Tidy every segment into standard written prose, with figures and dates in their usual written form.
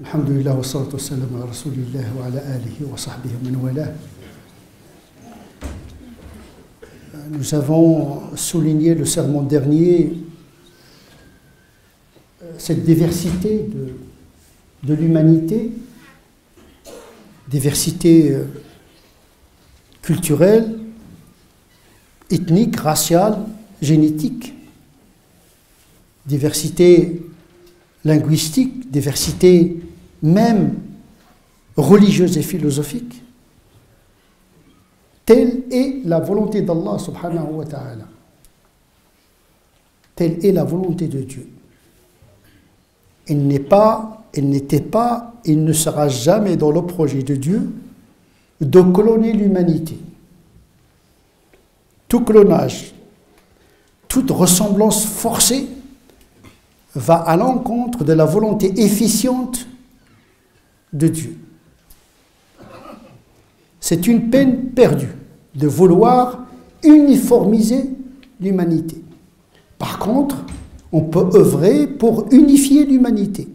Alhamdulillah wa salatu wa salam ala rasulillah wa ala alihi wa sahbihi wa man wala. Nous avons souligné le sermon dernier cette diversité de l'humanité, diversité culturelle, ethnique, raciale, génétique, diversité linguistique, diversité même religieuse et philosophique. Telle est la volonté d'Allah subhanahu wa ta'ala. Telle est la volonté de Dieu. Il n'était pas, il ne sera jamais dans le projet de Dieu de cloner l'humanité. Tout clonage, toute ressemblance forcée va à l'encontre de la volonté efficiente de Dieu. C'est une peine perdue de vouloir uniformiser l'humanité. Par contre, on peut œuvrer pour unifier l'humanité.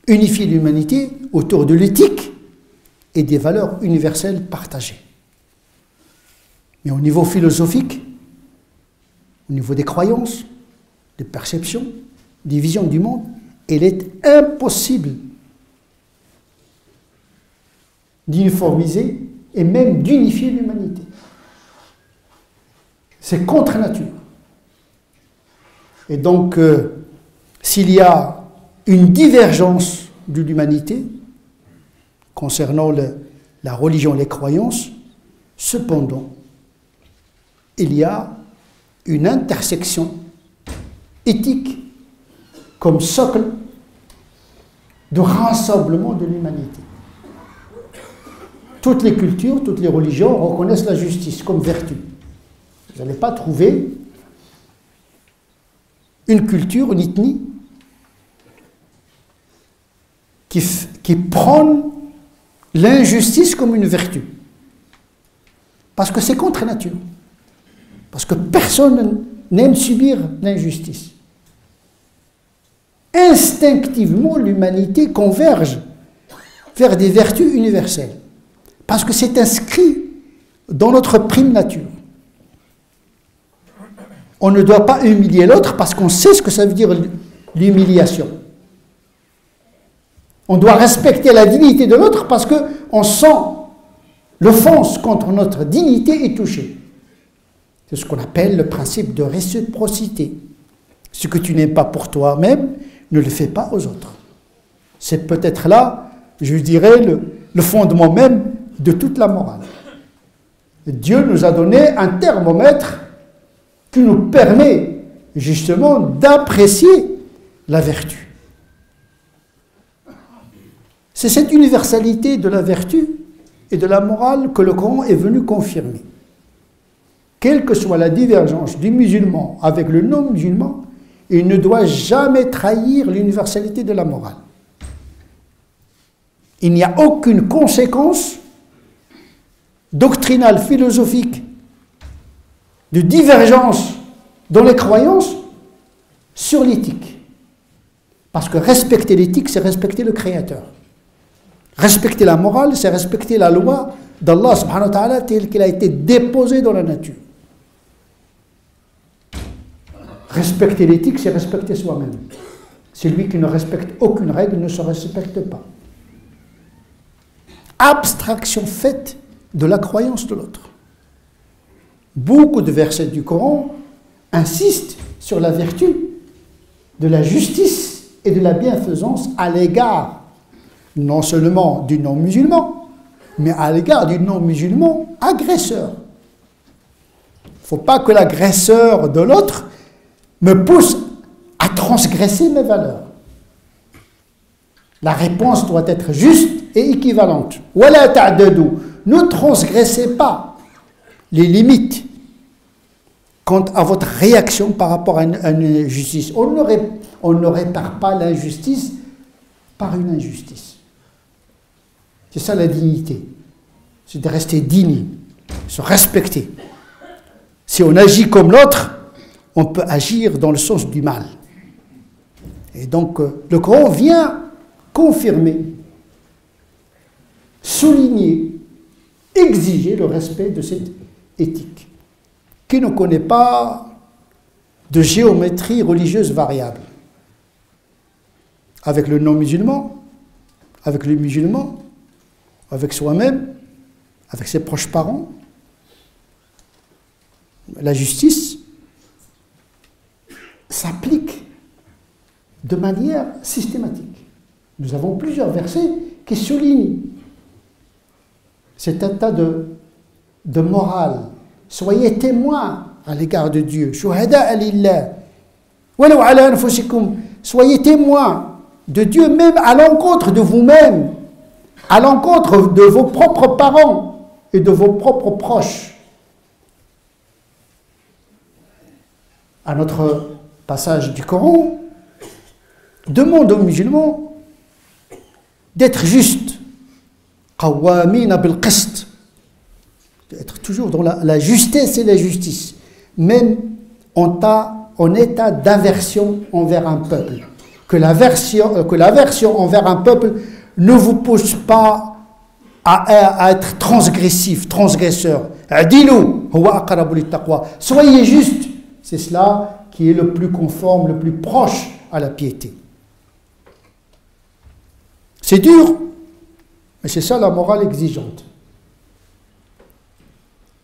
Unifier l'humanité autour de l'éthique et des valeurs universelles partagées. Mais au niveau philosophique, au niveau des croyances, des perceptions, des visions du monde, il est impossible d'uniformiser et même d'unifier l'humanité. C'est contre nature. Et donc, s'il y a une divergence de l'humanité concernant la religion, les croyances, cependant, il y a une intersection éthique comme socle de rassemblement de l'humanité. Toutes les cultures, toutes les religions reconnaissent la justice comme vertu. Vous n'allez pas trouver une culture, une ethnie qui prône l'injustice comme une vertu. Parce que c'est contre nature. Parce que personne n'aime subir l'injustice. Instinctivement, l'humanité converge vers des vertus universelles. Parce que c'est inscrit dans notre prime nature. On ne doit pas humilier l'autre parce qu'on sait ce que ça veut dire l'humiliation. On doit respecter la dignité de l'autre parce qu'on sent l'offense contre notre dignité est touchée. C'est ce qu'on appelle le principe de réciprocité. Ce que tu n'aimes pas pour toi-même, ne le fais pas aux autres. C'est peut-être là, je dirais, le fondement même de toute la morale. Dieu nous a donné un thermomètre qui nous permet justement d'apprécier la vertu. C'est cette universalité de la vertu et de la morale que le Coran est venu confirmer. Quelle que soit la divergence du musulman avec le non-musulman, il ne doit jamais trahir l'universalité de la morale. Il n'y a aucune conséquence doctrinale, philosophique, de divergence dans les croyances sur l'éthique. Parce que respecter l'éthique, c'est respecter le Créateur. Respecter la morale, c'est respecter la loi d'Allah subhanahu wa ta'ala telle qu'elle a été déposée dans la nature. Respecter l'éthique, c'est respecter soi-même. Celui qui ne respecte aucune règle ne se respecte pas. Abstraction faite de la croyance de l'autre. Beaucoup de versets du Coran insistent sur la vertu de la justice et de la bienfaisance à l'égard non seulement du non-musulman, mais à l'égard du non-musulman agresseur. Il ne faut pas que l'agresseur de l'autre me pousse à transgresser mes valeurs. La réponse doit être juste et équivalente. Wala ta'dadu, ne transgressez pas les limites quant à votre réaction par rapport à une injustice. On ne répare pas l'injustice par une injustice. C'est ça la dignité. C'est de rester digne, se respecter. Si on agit comme l'autre, on peut agir dans le sens du mal. Et donc, le Coran vient confirmer, souligner, exiger le respect de cette éthique, qui ne connaît pas de géométrie religieuse variable. Avec le non-musulman, avec le musulman, avec soi-même, avec ses proches parents, la justice s'applique de manière systématique. Nous avons plusieurs versets qui soulignent cet état de morale. Soyez témoins à l'égard de Dieu. Shuhada lillah. Walau ala anfusikum. Soyez témoins de Dieu même à l'encontre de vous-même, à l'encontre de vos propres parents et de vos propres proches. À notre passage du Coran, demande aux musulmans d'être justes, qawwamina bil qist, d'être toujours dans la justesse et la justice, même en état d'aversion envers un peuple. Que l'aversion envers un peuple ne vous pousse pas à être transgressif, transgresseur. Adilou huwa aqrabu littaqwa. Soyez juste, c'est cela qui est le plus conforme, le plus proche à la piété. C'est dur, mais c'est ça la morale exigeante.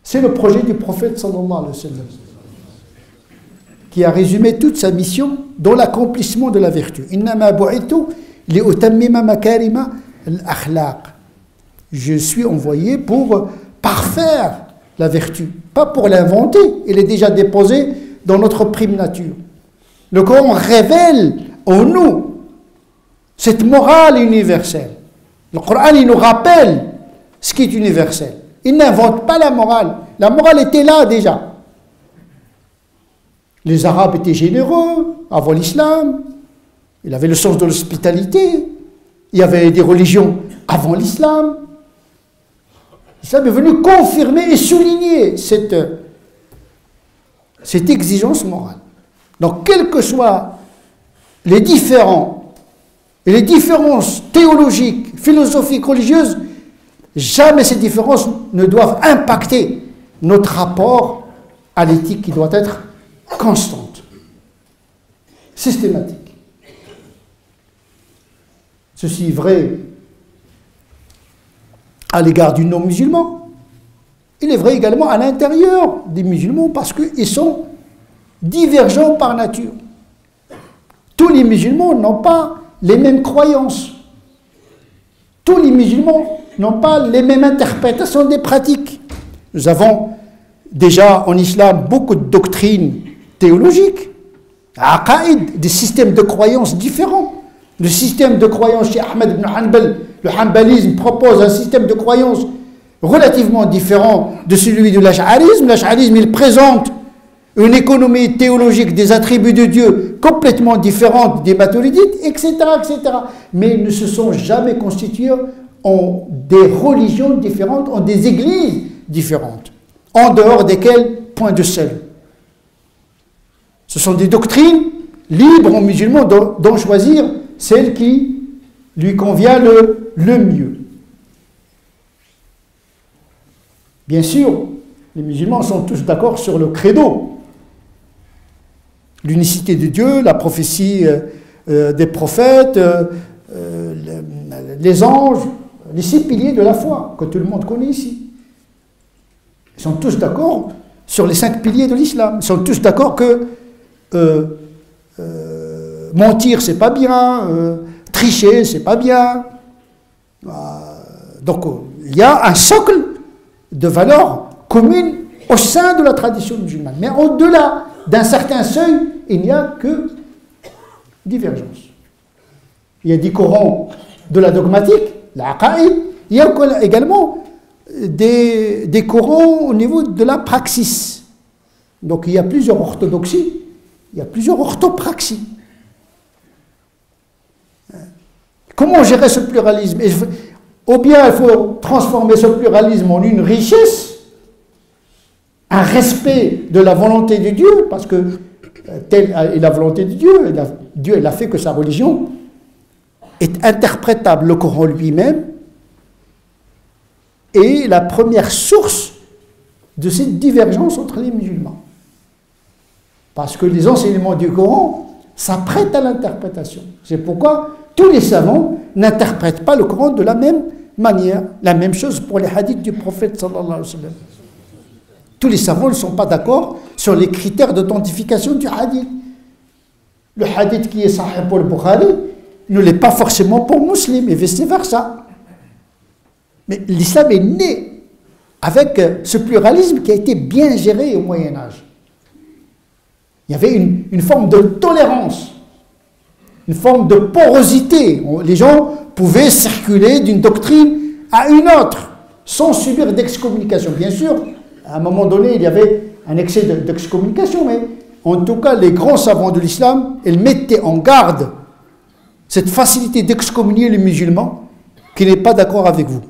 C'est le projet du prophète sallallahu alayhi wa sallam, qui a résumé toute sa mission dans l'accomplissement de la vertu. Innama bu'ithu li'utammima makarima al-akhlaq. Je suis envoyé pour parfaire la vertu, pas pour l'inventer. Il est déjà déposé dans notre prime nature. Le Coran révèle en nous cette morale universelle. Le Coran, il nous rappelle ce qui est universel. Il n'invente pas la morale. La morale était là déjà. Les Arabes étaient généreux avant l'islam. Il avait le sens de l'hospitalité. Il y avait des religions avant l'islam. L'islam est venu confirmer et souligner cette exigence morale. Donc, quels que soient les différents et les différences théologiques, philosophiques, religieuses, jamais ces différences ne doivent impacter notre rapport à l'éthique qui doit être constante, systématique. Ceci est vrai à l'égard du non-musulman. Il est vrai également à l'intérieur des musulmans parce qu'ils sont divergents par nature. Tous les musulmans n'ont pas les mêmes croyances. Tous les musulmans n'ont pas les mêmes interprétations des pratiques. Nous avons déjà en islam beaucoup de doctrines théologiques, aqaïd, des systèmes de croyances différents. Le système de croyances chez Ahmed ibn Hanbal, le hanbalisme, propose un système de croyances relativement différent de celui de l'ash'arisme. L'ash'arisme, il présente une économie théologique des attributs de Dieu complètement différente des maturidites, etc., etc. Mais ils ne se sont jamais constitués en des religions différentes, en des églises différentes, en dehors desquelles point de seul. Ce sont des doctrines libres aux musulmans d'en choisir celle qui lui convient le mieux. Bien sûr, les musulmans sont tous d'accord sur le credo. L'unicité de Dieu, la prophétie des prophètes, les anges, les 6 piliers de la foi que tout le monde connaît ici. Ils sont tous d'accord sur les 5 piliers de l'islam. Ils sont tous d'accord que mentir, c'est pas bien, tricher, c'est pas bien. Donc, il y a un socle de valeurs communes au sein de la tradition musulmane. Mais au-delà d'un certain seuil, il n'y a que divergence. Il y a des courants de la dogmatique, la aqaïd. Il y a également des courants au niveau de la praxis. Donc il y a plusieurs orthodoxies, il y a plusieurs orthopraxies. Comment gérer ce pluralisme? Ou bien il faut transformer ce pluralisme en une richesse, un respect de la volonté de Dieu, parce que telle est la volonté de Dieu, Dieu il a fait que sa religion est interprétable, le Coran lui-même, est la première source de cette divergence entre les musulmans. Parce que les enseignements du Coran s'apprêtent à l'interprétation. C'est pourquoi tous les savants n'interprètent pas le Coran de la même manière. La même chose pour les hadiths du prophète sallallahu alayhi wa sallam. Tous les savants ne sont pas d'accord sur les critères d'authentification du hadith. Le hadith qui est sahih pour le Bukhari ne l'est pas forcément pour Muslim et vice-versa. Mais l'islam est né avec ce pluralisme qui a été bien géré au Moyen-Âge. Il y avait une forme de tolérance, une forme de porosité. Les gens pouvaient circuler d'une doctrine à une autre sans subir d'excommunication. Bien sûr, à un moment donné, il y avait un excès d'excommunication, mais en tout cas, les grands savants de l'islam, ils mettaient en garde cette facilité d'excommunier les musulmans qui n'est pas d'accord avec vous.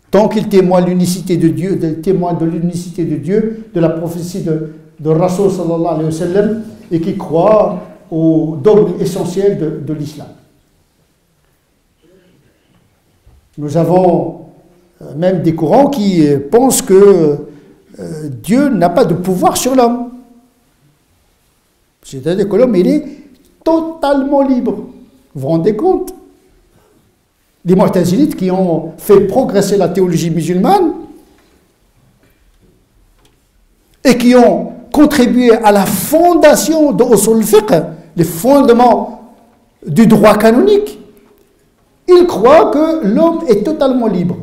Tant qu'ils témoignent l'unicité de Dieu, de l'unicité de Dieu, de la prophétie de Rasul sallallahu alayhi wa sallam, et qui croient au dogme essentiel de l'islam. Nous avons même des courants qui pensent que Dieu n'a pas de pouvoir sur l'homme. C'est-à-dire que l'homme, il est totalement libre. Vous vous rendez compte? Les Mu'tazilites qui ont fait progresser la théologie musulmane et qui ont contribué à la fondation de Usul al-Fiqh, les fondements du droit canonique, ils croient que l'homme est totalement libre.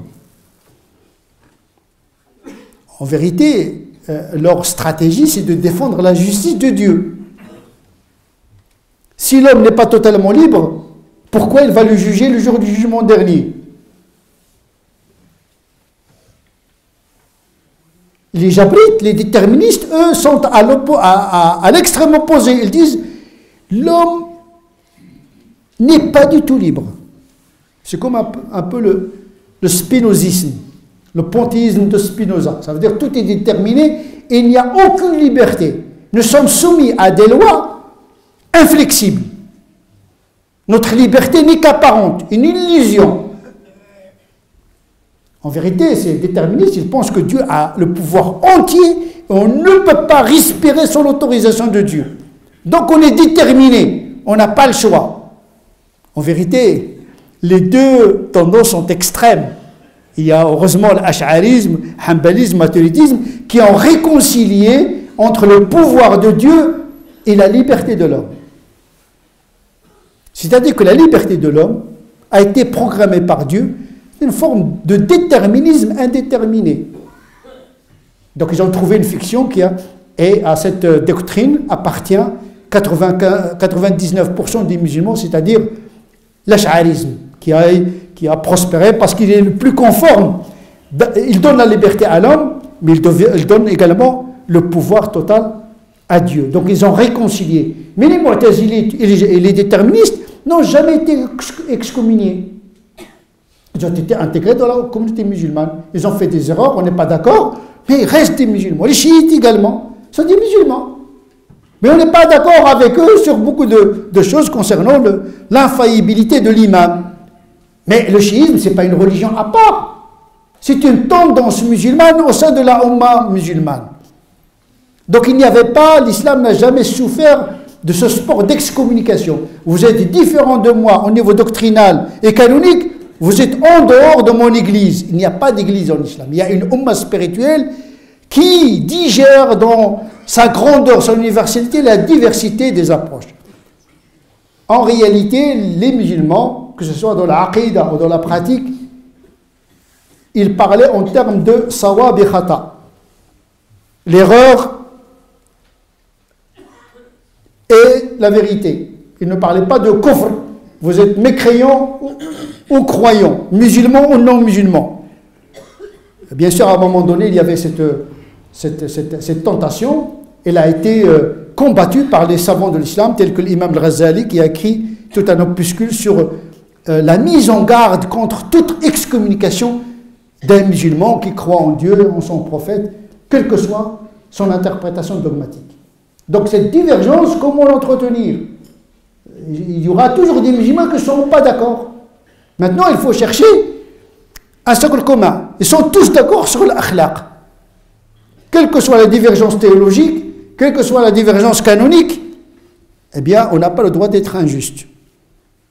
En vérité, leur stratégie, c'est de défendre la justice de Dieu. Si l'homme n'est pas totalement libre, pourquoi il va le juger le jour du jugement dernier? Les jabrites, les déterministes, eux, sont à l'extrême opposé. Ils disent l'homme n'est pas du tout libre. C'est comme un peu le spinozisme, le panthéisme de Spinoza. Ça veut dire que tout est déterminé et il n'y a aucune liberté. Nous sommes soumis à des lois inflexibles. Notre liberté n'est qu'apparente, une illusion. En vérité, ces déterministes, ils pensent que Dieu a le pouvoir entier et on ne peut pas respirer sans l'autorisation de Dieu. Donc on est déterminé, on n'a pas le choix. En vérité, les deux tendances sont extrêmes. Il y a heureusement l'ash'arisme, hanbalisme, maturidisme qui ont réconcilié entre le pouvoir de Dieu et la liberté de l'homme. C'est-à-dire que la liberté de l'homme a été programmée par Dieu, une forme de déterminisme indéterminé. Donc ils ont trouvé une fiction et à cette doctrine appartient 99% des musulmans, c'est-à-dire l'ash'arisme, qui a prospéré parce qu'il est le plus conforme. Il donne la liberté à l'homme, mais il donne également le pouvoir total à Dieu. Donc ils ont réconcilié. Mais les mu'tazilites et les déterministes n'ont jamais été excommuniés. Ils ont été intégrés dans la communauté musulmane. Ils ont fait des erreurs, on n'est pas d'accord, mais ils restent des musulmans. Les chiites également sont des musulmans. Mais on n'est pas d'accord avec eux sur beaucoup de choses concernant l'infaillibilité de l'imam. Mais le chiisme, ce n'est pas une religion à part. C'est une tendance musulmane au sein de la Ummah musulmane. Donc il n'y avait pas, l'islam n'a jamais souffert de ce sport d'excommunication. Vous êtes différent de moi au niveau doctrinal et canonique, vous êtes en dehors de mon église. Il n'y a pas d'église en islam. Il y a une Ummah spirituelle qui digère dans sa grandeur, son universalité, la diversité des approches. En réalité, les musulmans, que ce soit dans la aqidah ou dans la pratique, ils parlaient en termes de sawab et khata. L'erreur et la vérité. Ils ne parlaient pas de kufr. Vous êtes mécréant ou croyant, musulman ou non musulman. Bien sûr, à un moment donné, il y avait cette tentation. Elle a été combattue par les savants de l'islam, tels que l'imam al-Ghazali, qui a écrit tout un opuscule sur la mise en garde contre toute excommunication d'un musulman qui croit en Dieu, en son prophète, quelle que soit son interprétation dogmatique. Donc cette divergence, comment l'entretenir? il y aura toujours des musulmans qui ne seront pas d'accord. Maintenant, il faut chercher un socle commun. Ils sont tous d'accord sur l'akhlaq. Quelle que soit la divergence théologique, quelle que soit la divergence canonique, eh bien, on n'a pas le droit d'être injuste.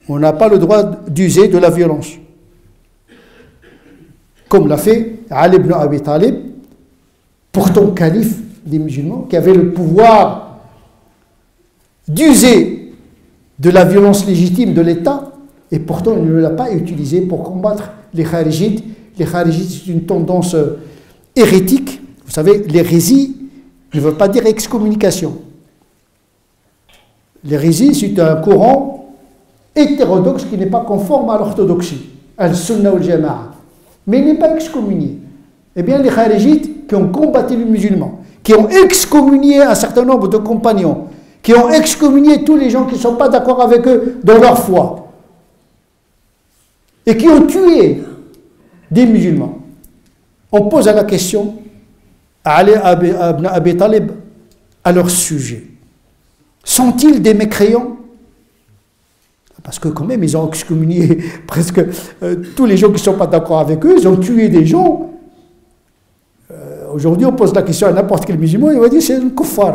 On n'a pas le droit d'user de la violence. Comme l'a fait Ali ibn Abi Talib, pourtant calife des musulmans, qui avait le pouvoir d'user de la violence légitime de l'État, et pourtant il ne l'a pas utilisé pour combattre les kharijites. Les kharijites, c'est une tendance hérétique. Vous savez, l'hérésie ne veut pas dire excommunication. L'hérésie, c'est un courant hétérodoxe qui n'est pas conforme à l'orthodoxie, al-Sunnah wal-Jama'a, mais il n'est pas excommunié. Eh bien, les kharijites qui ont combattu les musulmans, qui ont excommunié un certain nombre de compagnons, qui ont excommunié tous les gens qui ne sont pas d'accord avec eux dans leur foi, et qui ont tué des musulmans. On pose la question à Ali ibn Abi Talib à leur sujet. Sont-ils des mécréants? Parce que quand même, ils ont excommunié presque tous les gens qui ne sont pas d'accord avec eux, ils ont tué des gens. Aujourd'hui, on pose la question à n'importe quel musulman, il va dire c'est un kuffar.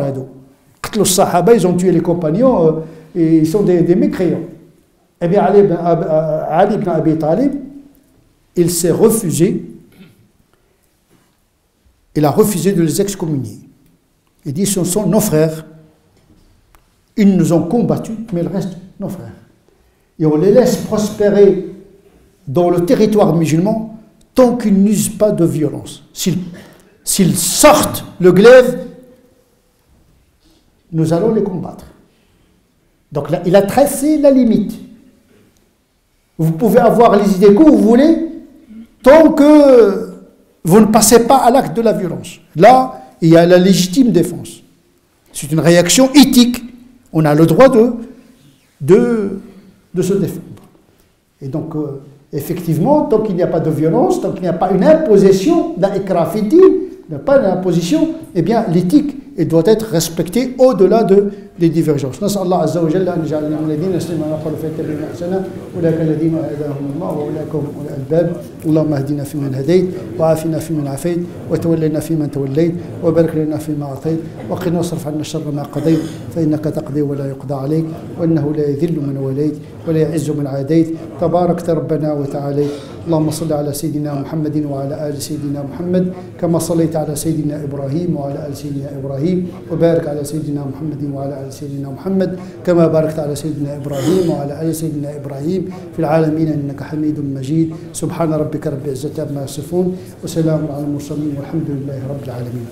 Les Sahaba, ils ont tué les compagnons et ils sont des mécréants. Eh bien, Ali ibn Abi Talib, il s'est refusé, il a refusé de les excommunier. Il dit ce sont nos frères, ils nous ont combattus, mais ils restent nos frères. Et on les laisse prospérer dans le territoire musulman tant qu'ils n'usent pas de violence. S'ils sortent le glaive, nous allons les combattre. Donc là, il a tracé la limite. Vous pouvez avoir les idées que vous voulez, tant que vous ne passez pas à l'acte de la violence. Là, il y a la légitime défense. C'est une réaction éthique. On a le droit de se défendre. Et donc, effectivement, tant qu'il n'y a pas de violence, tant qu'il n'y a pas une imposition, la ikra fi din, il n'y a pas d'imposition, eh bien, l'éthique doit être respectée au-delà des divergences. نسأل الله عز وجل أن يجعلنا من الذين يستمعون القول فيتبعون أحسنه أولئك الذين هداهم الله وأولئك هم أولو الألباب اللهم اهدنا فيمن هديت وعافنا فيمن عافيت وتولنا فيمن توليت وبارك لنا فيما أعطيت وقنا واصرف عنا شر ما قضيت فإنك تقضي ولا يقضى عليك وإنه لا يذل من وليت ولا يعز من عاديت تباركت ربنا وتعاليت اللهم صل على سيدنا محمد وعلى آل سيدنا محمد كما صليت على سيدنا إبراهيم وعلى آل سيدنا إبراهيم وبارك على سيدنا محمد وعلى آل سيدنا محمد كما باركت على سيدنا إبراهيم وعلى آل سيدنا إبراهيم في العالمين إنك حميد مجيد سبحان ربك رب العزة عما يصفون وسلام على المرسلين والحمد لله رب العالمين.